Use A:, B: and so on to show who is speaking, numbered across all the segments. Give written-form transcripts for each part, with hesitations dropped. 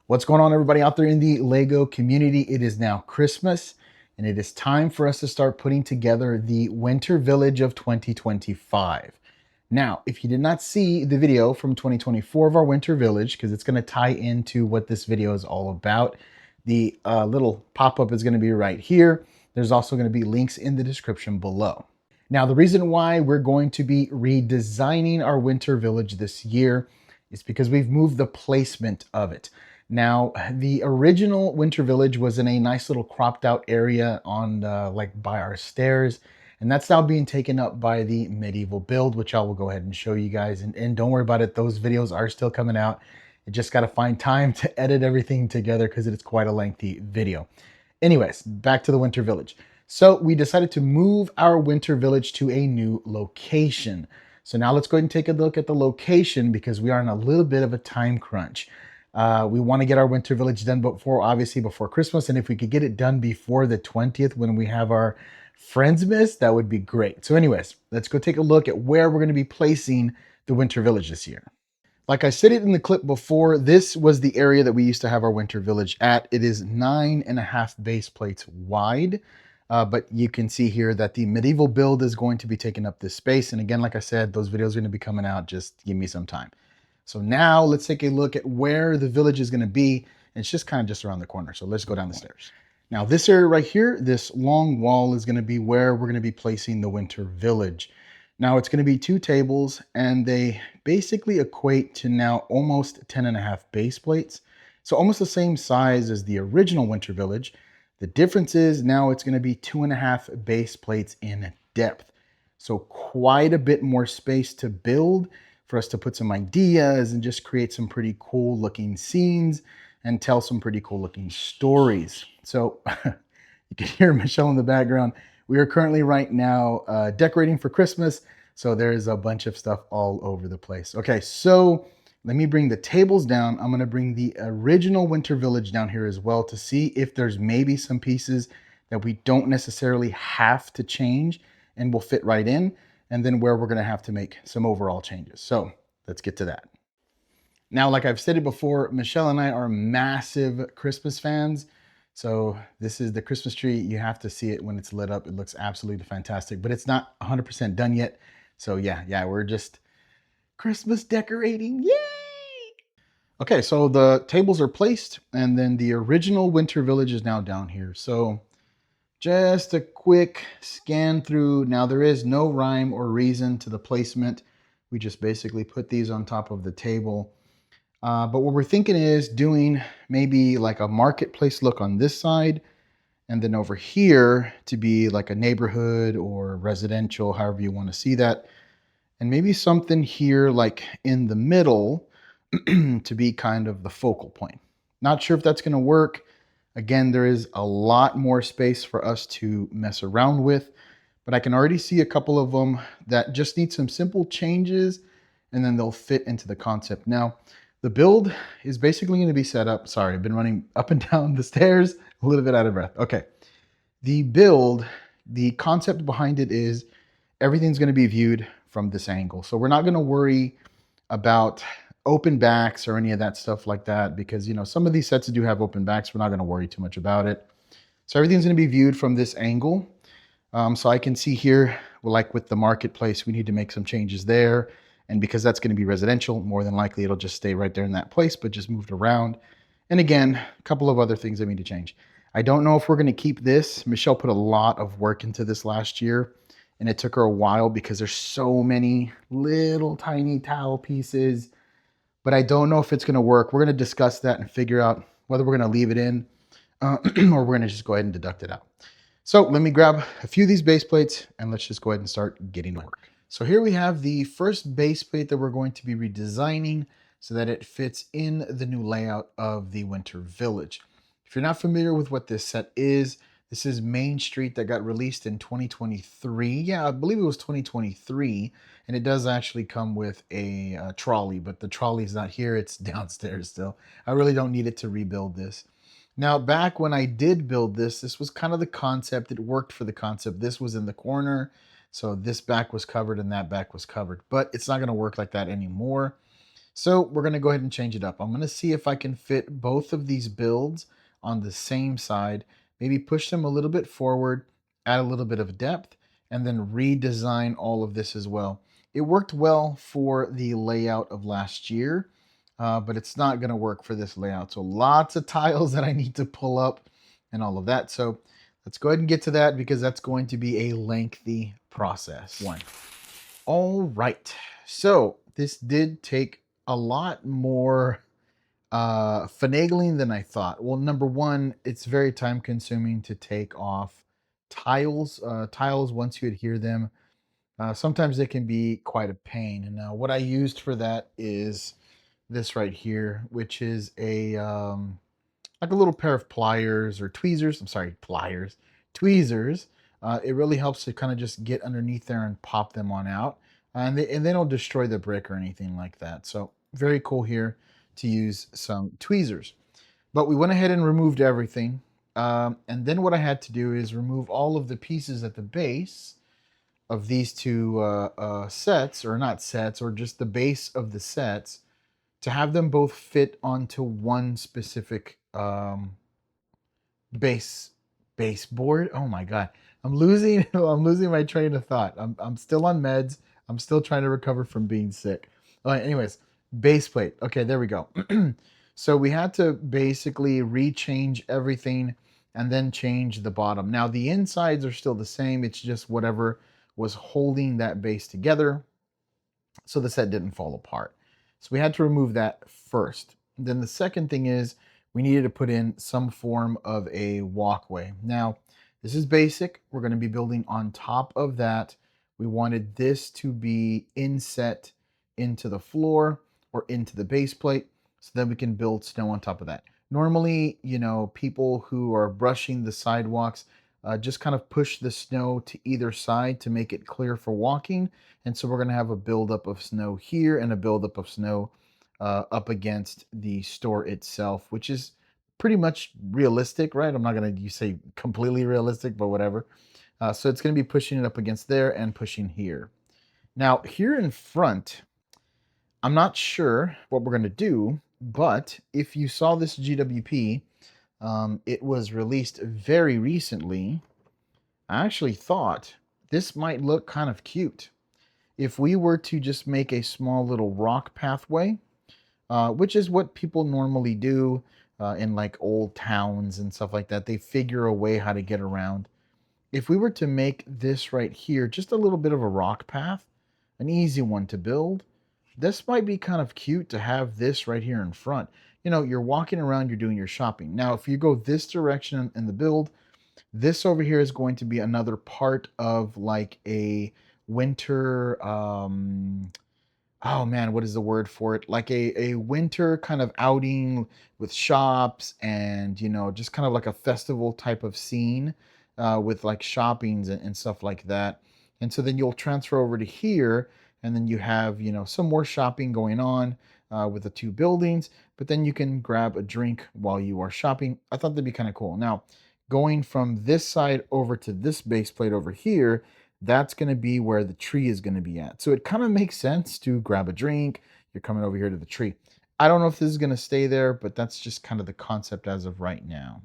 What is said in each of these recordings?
A: What's going on, everybody out there in the Lego community? It is now Christmas, and it is time for us to start putting together the Winter Village of 2025. Now, if you did not see the video from 2024 of our Winter Village, because it's going to tie into what this video is all about, the little pop-up is going to be right here. There's also going to be links in the description below. Now, the reason why we're going to be redesigning our Winter Village this year is because we've moved the placement of it. Now, the original Winter Village was in a nice little cropped out area on like by our stairs. And that's now being taken up by the medieval build, which I will go ahead and show you guys. And don't worry about it. Those videos are still coming out. You just got to find time to edit everything together because it's quite a lengthy video. Anyways, back to the Winter Village. So we decided to move our Winter Village to a new location. So now let's go ahead and take a look at the location because we are in a little bit of a time crunch. We want to get our Winter Village done obviously before Christmas. And if we could get it done before the 20th when we have our Friendsmas, that would be great. So anyways, let's go take a look at where we're going to be placing the Winter Village this year. Like I said it in the clip before, this was the area that we used to have our Winter Village at. It is 9.5 base plates wide. But you can see here that the medieval build is going to be taking up this space. And again, like I said, those videos are going to be coming out. Just give me some time. So now let's take a look at where the village is going to be. And it's just kind of just around the corner. So let's go down the stairs. Now this area right here, this long wall is going to be where we're going to be placing the Winter Village. Now it's going to be 2 tables and they basically equate to now almost 10.5 base plates. So almost the same size as the original Winter Village. The difference is now it's going to be 2.5 base plates in depth. So quite a bit more space to build for us to put some ideas and just create some pretty cool looking scenes and tell some pretty cool looking stories. So you can hear Michelle in the background. We are currently right now decorating for Christmas. So there's a bunch of stuff all over the place. Okay, so let me bring the tables down. I'm going to bring the original Winter Village down here as well to see if there's maybe some pieces that we don't necessarily have to change and will fit right in, and then where we're going to have to make some overall changes. So let's get to that. Now, like I've stated before, Michelle and I are massive Christmas fans. So this is the Christmas tree. You have to see it when it's lit up. It looks absolutely fantastic, but it's not 100% done yet. So yeah, we're just Christmas decorating. Yay! Okay, so the tables are placed and then the original Winter Village is now down here. So just a quick scan through. Now there is no rhyme or reason to the placement. We just basically put these on top of the table. But what we're thinking is doing maybe like a marketplace look on this side and then over here to be like a neighborhood or residential, however you want to see that. And maybe something here like in the middle to be kind of the focal point. Not sure if that's going to work. Again, there is a lot more space for us to mess around with, but I can already see a couple of them that just need some simple changes and then they'll fit into the concept. Now, the build is basically going to be set up. Sorry, I've been running up and down the stairs, a little bit out of breath. Okay. The build, the concept behind it is everything's going to be viewed from this angle. So we're not going to worry about open backs or any of that stuff like that because, you know, some of these sets do have open backs. We're not going to worry too much about it. So everything's going to be viewed from this angle. So I can see here, like with the marketplace, we need to make some changes there. And because that's going to be residential, more than likely it'll just stay right there in that place, but just moved around. And again, a couple of other things I need to change. I don't know if we're going to keep this. Michelle put a lot of work into this last year, and it took her a while because there's so many little tiny towel pieces, but I don't know if it's going to work. We're going to discuss that and figure out whether we're going to leave it in or we're going to just go ahead and deduct it out. So let me grab a few of these base plates and let's just go ahead and start getting to work. So here we have the first base plate that we're going to be redesigning so that it fits in the new layout of the Winter Village. If you're not familiar with what this set is, this is Main Street that got released in 2023. Yeah, I believe it was 2023. And it does actually come with a trolley, but the trolley's not here. It's downstairs still. I really don't need it to rebuild this. Now, back when I did build this, this was kind of the concept. It worked for the concept. This was in the corner. So this back was covered and that back was covered. But it's not going to work like that anymore. So we're going to go ahead and change it up. I'm going to see if I can fit both of these builds on the same side, maybe push them a little bit forward, add a little bit of depth, and then redesign all of this as well. It worked well for the layout of last year, but it's not going to work for this layout. So lots of tiles that I need to pull up and all of that. So let's go ahead and get to that because that's going to be a lengthy process. All right. So this did take a lot more finagling than I thought. Well, number one, it's very time consuming to take off tiles. Tiles, once you adhere them, sometimes they can be quite a pain. And what I used for that is this right here, which is a like a little pair of pliers or tweezers. I'm sorry, pliers, tweezers. It really helps to kind of just get underneath there and pop them on out. And they don't destroy the brick or anything like that. So very cool here to use some tweezers. But we went ahead and removed everything. And then what I had to do is remove all of the pieces at the base of these two sets, or not sets, or just the base of the sets, to have them both fit onto one specific baseboard. Oh my god, I'm losing I'm losing my train of thought. I'm still on meds. I'm still trying to recover from being sick. Anyways, base plate. Okay, there we go. So we had to basically rechange everything and then change the bottom. Now the insides are still the same. It's just whatever was holding that base together so the set didn't fall apart. So we had to remove that first. Then the second thing is we needed to put in some form of a walkway. Now, this is basic. We're going to be building on top of that. We wanted this to be inset into the floor or into the base plate so that we can build snow on top of that. Normally, people who are brushing the sidewalks just kind of push the snow to either side to make it clear for walking. And so we're going to have a buildup of snow here and a buildup of snow up against the store itself, which is pretty much realistic, right? I'm not going to say completely realistic, but whatever. So it's going to be pushing it up against there and pushing here. Now, here in front, I'm not sure what we're going to do, but if you saw this GWP, it was released very recently. I actually thought this might look kind of cute. If we were to just make a small little rock pathway, which is what people normally do in like old towns and stuff like that, they figure a way how to get around. If we were to make this right here just a little bit of a rock path, an easy one to build, this might be kind of cute to have this right here in front. You're walking around, you're doing your shopping. Now, if you go this direction in the build, this over here is going to be another part of like a winter, oh man, what is the word for it? Like a winter kind of outing with shops and, just kind of like a festival type of scene with like shoppings and stuff like that. And so then you'll transfer over to here and then you have, some more shopping going on with the two buildings, but then you can grab a drink while you are shopping. I thought that'd be kind of cool. Now, going from this side over to this base plate over here, that's going to be where the tree is going to be at. So it kind of makes sense to grab a drink. You're coming over here to the tree. I don't know if this is going to stay there, but that's just kind of the concept as of right now.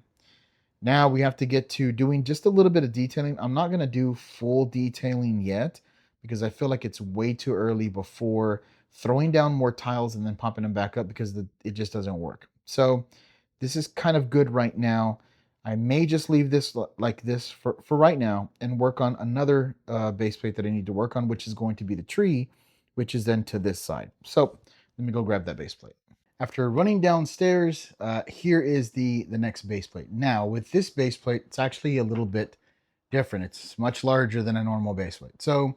A: Now we have to get to doing just a little bit of detailing. I'm not going to do full detailing yet because I feel like it's way too early before throwing down more tiles and then popping them back up because it just doesn't work. So this is kind of good right now. I may just leave this like this for right now and work on another base plate that I need to work on, which is going to be the tree, which is then to this side. So let me go grab that base plate. After running downstairs, here is the next base plate. Now with this base plate, it's actually a little bit different. It's much larger than a normal base plate. So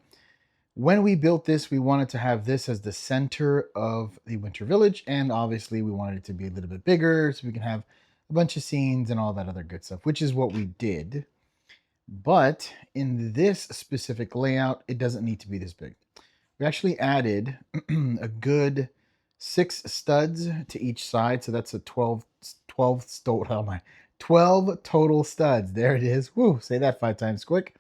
A: when we built this, we wanted to have this as the center of the Winter Village. And obviously we wanted it to be a little bit bigger so we can have a bunch of scenes and all that other good stuff, which is what we did. But in this specific layout, it doesn't need to be this big. We actually added a good 6 studs to each side. So that's a 12 total studs. There it is. Woo, say that 5 times quick.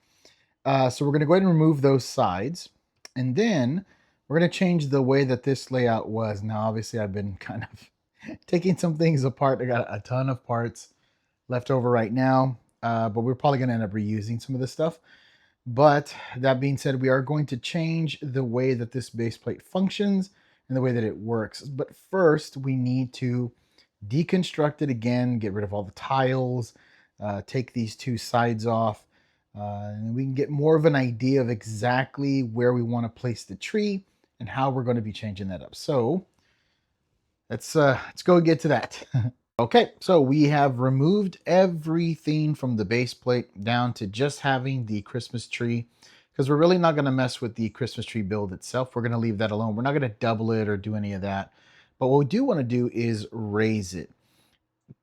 A: So we're going to go ahead and remove those sides. And then we're going to change the way that this layout was. Now, obviously, I've been kind of taking some things apart. I got a ton of parts left over right now, but we're probably going to end up reusing some of this stuff. But that being said, we are going to change the way that this base plate functions and the way that it works. But first, we need to deconstruct it again, get rid of all the tiles, take these two sides off, and we can get more of an idea of exactly where we want to place the tree and how we're going to be changing that up. So let's go get to that. Okay, so we have removed everything from the base plate down to just having the Christmas tree, because we're really not going to mess with the Christmas tree build itself. We're going to leave that alone. We're not going to double it or do any of that. But what we do want to do is raise it.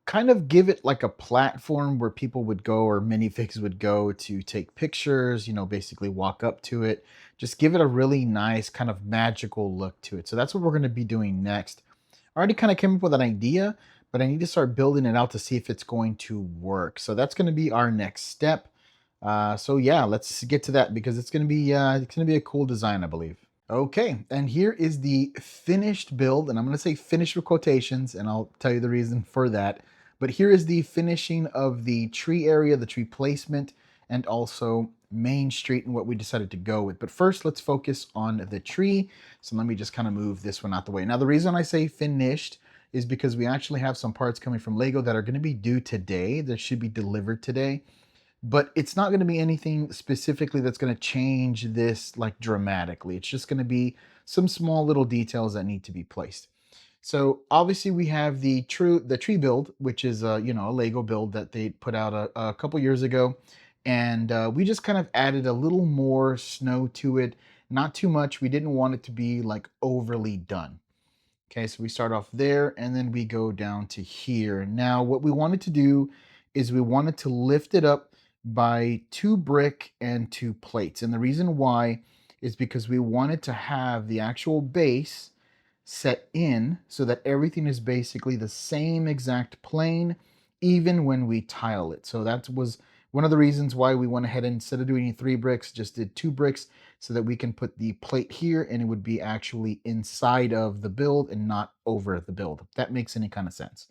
A: Kind of give it like a platform where people would go, or minifigs would go to take pictures, basically walk up to it. Just give it a really nice kind of magical look to it. So that's what we're going to be doing next. I already kind of came up with an idea, but I need to start building it out to see if it's going to work. So that's going to be our next step. So yeah, let's get to that, because it's going to be a cool design, I believe. Okay, and here is the finished build, and I'm going to say finished with quotations, and I'll tell you the reason for that. But here is the finishing of the tree area, the tree placement, and also Main Street and what we decided to go with. But first, let's focus on the tree. So let me just kind of move this one out the way. Now, the reason I say finished is because we actually have some parts coming from Lego that are going to be due today. That should be delivered today. But it's not going to be anything specifically that's going to change this like dramatically. It's just going to be some small little details that need to be placed. So obviously we have the tree build, which is a Lego build that they put out a couple years ago, and we just kind of added a little more snow to it. Not too much. We didn't want it to be like overly done. Okay, so we start off there and then we go down to here. Now, what we wanted to do is we wanted to lift it up by 2 brick and 2 plates. And the reason why is because we wanted to have the actual base set in so that everything is basically the same exact plane, even when we tile it. So that was one of the reasons why we went ahead and, instead of doing 3 bricks, just did 2 bricks, so that we can put the plate here and it would be actually inside of the build and not over the build, if that makes any kind of sense.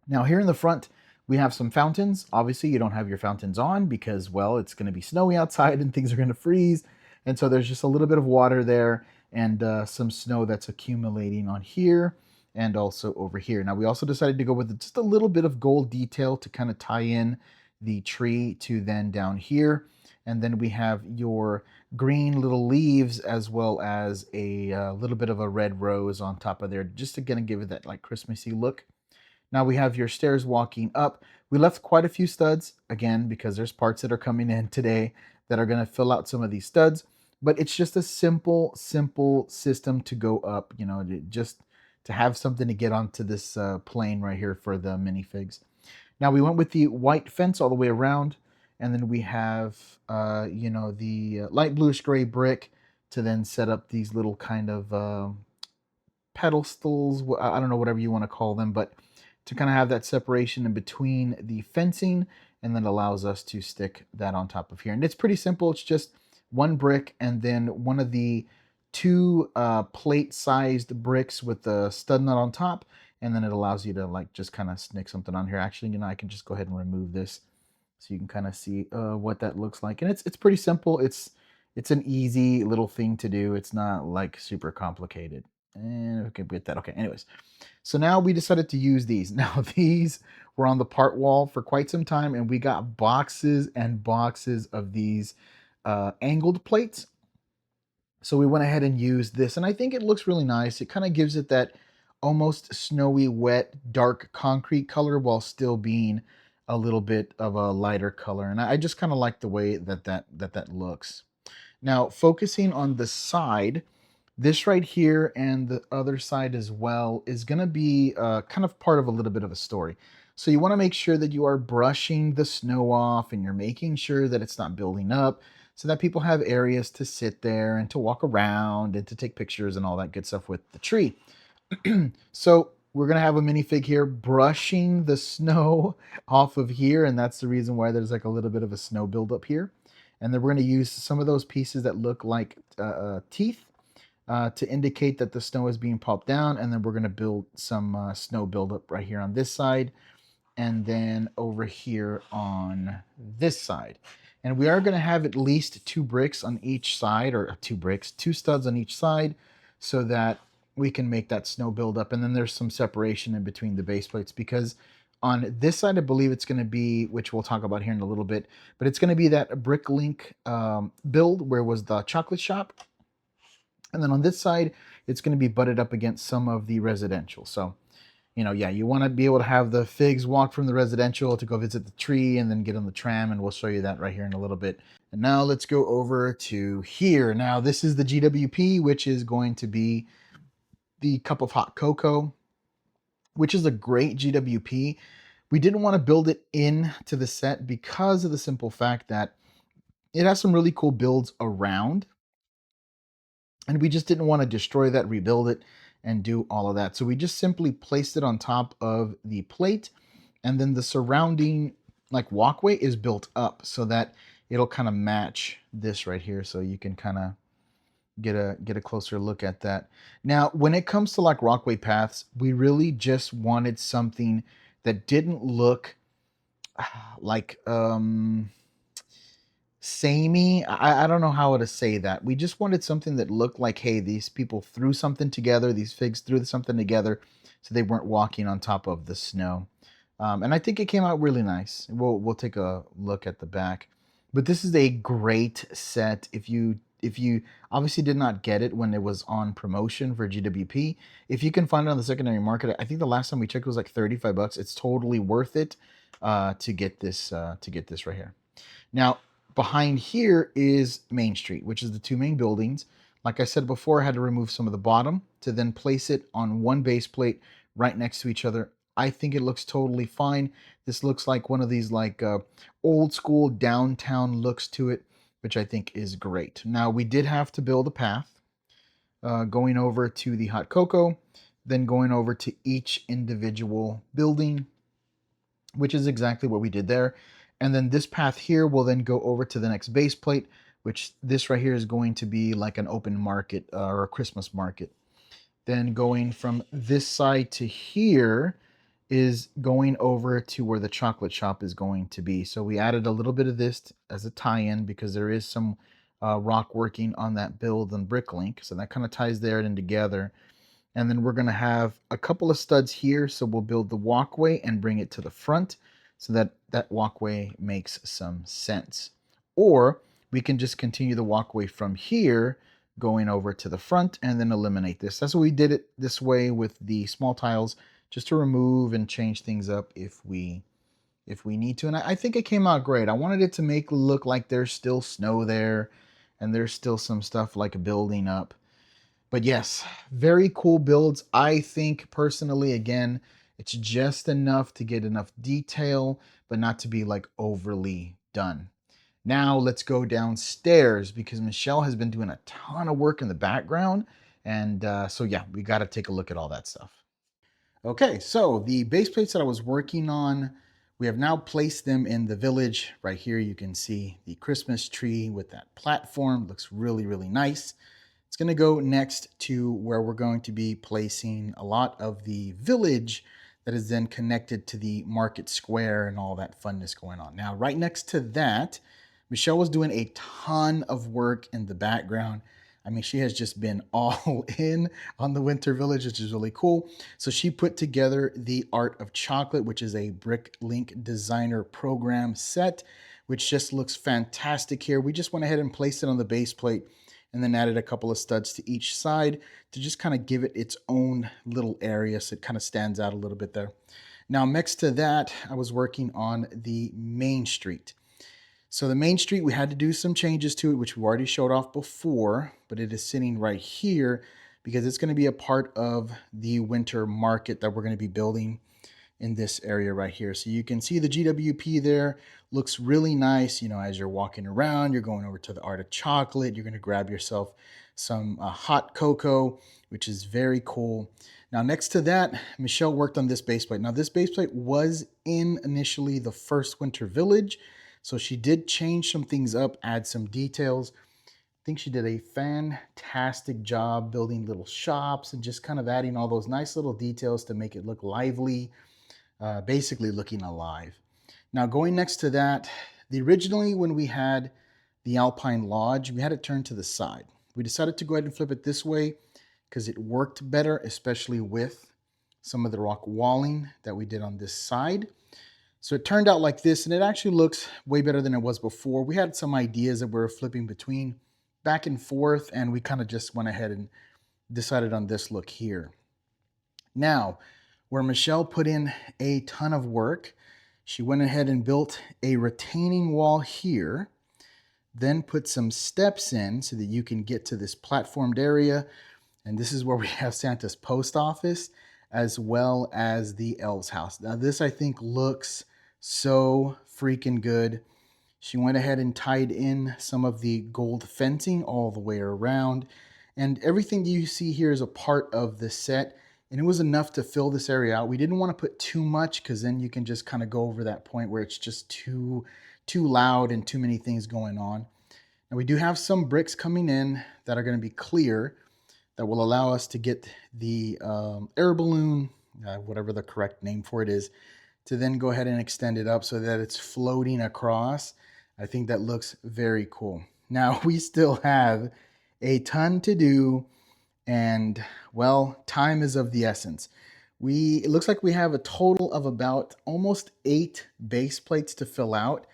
A: Now here in the front, we have some fountains. Obviously you don't have your fountains on because, well, it's going to be snowy outside and things are going to freeze. And so there's just a little bit of water there and some snow that's accumulating on here and also over here. Now we also decided to go with just a little bit of gold detail to kind of tie in the tree to then down here. And then we have your green little leaves, as well as a little bit of a red rose on top of there, just to kind of give it that like Christmassy look. Now we have your stairs walking up. We left quite a few studs, again, because there's parts that are coming in today that are going to fill out some of these studs. But it's just a simple system to go up, just to have something to get onto this plane right here for the minifigs. Now we went with the white fence all the way around, and then we have, the light bluish gray brick to then set up these little kind of pedestals. I don't know, whatever you want to call them, but to kind of have that separation in between the fencing, and then allows us to stick that on top of here. And it's pretty simple. It's just 1 brick and then one of the 2 plate-sized bricks with the stud nut on top, and then it allows you to like just kind of snick something on here. Actually, I can just go ahead and remove this so you can kind of see what that looks like. And it's pretty simple. It's an easy little thing to do. It's not like super complicated. And okay, get that. Okay, anyways. So now we decided to use these. Now these were on the part wall for quite some time, and we got boxes and boxes of these angled plates. So we went ahead and used this, and I think it looks really nice. It kind of gives it that almost snowy, wet, dark concrete color while still being a little bit of a lighter color. And I just kind of like the way that looks. Now, focusing on the side, this right here and the other side as well is going to be kind of part of a little bit of a story. So you want to make sure that you are brushing the snow off and you're making sure that it's not building up, so that people have areas to sit there and to walk around and to take pictures and all that good stuff with the tree. So we're going to have a minifig here brushing the snow off of here, and that's the reason why there's like a little bit of a snow buildup here. And then we're going to use some of those pieces that look like teeth to indicate that the snow is being popped down. And then we're going to build some snow buildup right here on this side, and then over here on this side. And we are going to have at least 2 bricks on each side, or 2 bricks, 2 studs on each side, so that we can make that snow buildup. And then there's some separation in between the base plates, because on this side, I believe it's going to be, which we'll talk about here in a little bit, but it's going to be that Bricklink build where was the chocolate shop. And then on this side, it's going to be butted up against some of the residential. So, yeah, you want to be able to have the figs walk from the residential to go visit the tree and then get on the tram. And we'll show you that right here in a little bit. And now let's go over to here. Now, this is the GWP, which is going to be the cup of hot cocoa, which is a great GWP. We didn't want to build it into the set because of the simple fact that it has some really cool builds around. And we just didn't want to destroy that, rebuild it, and do all of that. So we just simply placed it on top of the plate, and then the surrounding like walkway is built up so that it'll kind of match this right here. So you can kind of get a closer look at that. Now, when it comes to like walkway paths, we really just wanted something that didn't look like samey. I don't know how to say that. We just wanted something that looked like, hey, these people threw something together. These figs threw something together, so they weren't walking on top of the snow. And I think it came out really nice. We'll take a look at the back. But this is a great set. If you obviously did not get it when it was on promotion for GWP, if you can find it on the secondary market, I think the last time we checked it was like $35. It's totally worth it to get this right here. Now, behind here is Main Street, which is the 2 main buildings. Like I said before, I had to remove some of the bottom to then place it on one base plate right next to each other. I think it looks totally fine. This looks like one of these like old school downtown looks to it, which I think is great. Now, we did have to build a path going over to the hot cocoa, then going over to each individual building, which is exactly what we did there. And then this path here will then go over to the next base plate, which this right here is going to be like an open market or a Christmas market. Then going from this side to here is going over to where the chocolate shop is going to be. So we added a little bit of this as a tie-in because there is some rock working on that build on Bricklink. So that kind of ties there and together. And then we're going to have a couple of studs here. So we'll build the walkway and bring it to the front so that that walkway makes some sense. Or we can just continue the walkway from here going over to the front and then eliminate this. That's what we did it this way with the small tiles, just to remove and change things up if we need to. And I think it came out great. I wanted it to look like there's still snow there and there's still some stuff like building up. But yes, very cool builds. I think personally, again, it's just enough to get enough detail, but not to be like overly done. Now let's go downstairs because Michelle has been doing a ton of work in the background. And so yeah, we got to take a look at all that stuff. Okay, so the base plates that I was working on, we have now placed them in the village. Right here, you can see the Christmas tree with that platform. Looks really, really nice. It's going to go next to where we're going to be placing a lot of the village that is then connected to the market square and all that funness going on. Now, right next to that, Michelle was doing a ton of work in the background. I mean, she has just been all in on the Winter Village, which is really cool. So she put together the Art of Chocolate, which is a Bricklink designer program set, which just looks fantastic here. We just went ahead and placed it on the base plate and then added a couple of studs to each side to just kind of give it its own little area so it kind of stands out a little bit there. Now, next to that, I was working on the Main Street. So the Main Street, we had to do some changes to it, which we already showed off before, but it is sitting right here because it's going to be a part of the winter market that we're going to be building in this area right here. So you can see the GWP there looks really nice. You know, as you're walking around, you're going over to the Art of Chocolate, you're going to grab yourself some hot cocoa, which is very cool. Now, next to that, Michelle worked on this base plate. Now, this base plate was in initially the first Winter Village, so she did change some things up, add some details. think she did a fantastic job building little shops and just kind of adding all those nice little details to make it look lively, basically looking alive. Now, going next to that, originally when we had the Alpine Lodge, we had it turned to the side. We decided to go ahead and flip it this way because it worked better, especially with some of the rock walling that we did on this side. So it turned out like this, and it actually looks way better than it was before. We had some ideas that we were flipping between back and forth, and we kind of just went ahead and decided on this look here. Now, where Michelle put in a ton of work, she went ahead and built a retaining wall here, then put some steps in so that you can get to this platformed area. And this is where we have Santa's post office, as well as the elf's house. Now this, I think, looks so freaking good. She went ahead and tied in some of the gold fencing all the way around. And everything you see here is a part of the set. And it was enough to fill this area out. We didn't want to put too much because then you can just kind of go over that point where it's just too loud and too many things going on. Now we do have some bricks coming in that are going to be clear that will allow us to get the air balloon, whatever the correct name for it is, to then go ahead and extend it up so that it's floating across. I think that looks very cool. Now we still have a ton to do, and well, time is of the essence. It looks like we have a total of about almost 8 base plates to fill out,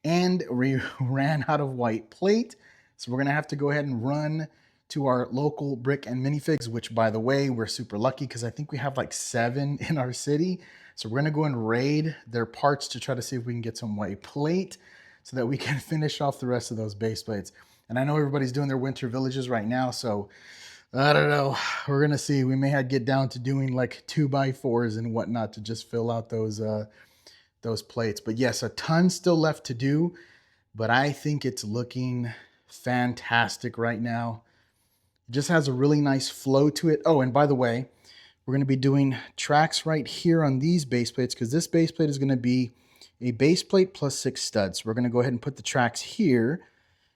A: and we ran out of white plate. So we're gonna have to go ahead and run to our local brick and minifigs, which by the way, we're super lucky because I think we have like 7 in our city. So we're gonna go and raid their parts to try to see if we can get some white plate so that we can finish off the rest of those base plates. And I know everybody's doing their winter villages right now, so I don't know. We're gonna see. We may have to get down to doing like 2x4s and whatnot to just fill out those plates. But yes, a ton still left to do, but I think it's looking fantastic right now. It just has a really nice flow to it. Oh, and by the way, we're going to be doing tracks right here on these base plates because this base plate is going to be a base plate plus 6 studs. We're going to go ahead and put the tracks here,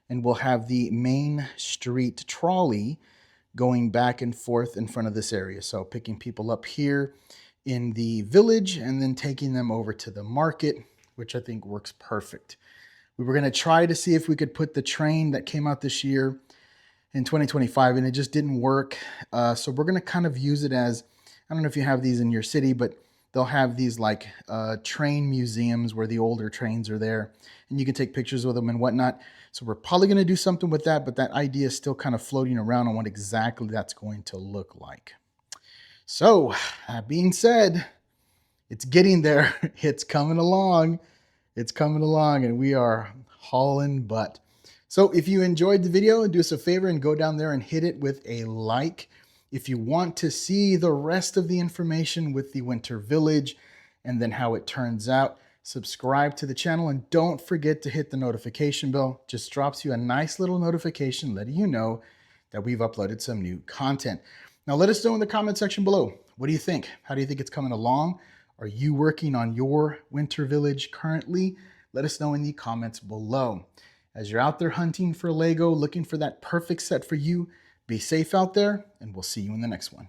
A: and we'll have the main street trolley going back and forth in front of this area. So picking people up here in the village and then taking them over to the market, which I think works perfect. We were going to try to see if we could put the train that came out this year in 2025, and it just didn't work. So we're going to kind of use it as, I don't know if you have these in your city, but they'll have these like train museums where the older trains are there and you can take pictures with them and whatnot. So we're probably going to do something with that, but that idea is still kind of floating around on what exactly that's going to look like. So that being said, it's getting there. It's coming along. It's coming along, and we are hauling butt. So if you enjoyed the video, do us a favor and go down there and hit it with a like. If you want to see the rest of the information with the Winter Village and then how it turns out, subscribe to the channel and don't forget to hit the notification bell. Just drops you a nice little notification letting you know that we've uploaded some new content. Now let us know in the comment section below. What do you think? How do you think it's coming along? Are you working on your Winter Village currently? Let us know in the comments below. As you're out there hunting for Lego, looking for that perfect set for you, be safe out there, and we'll see you in the next one.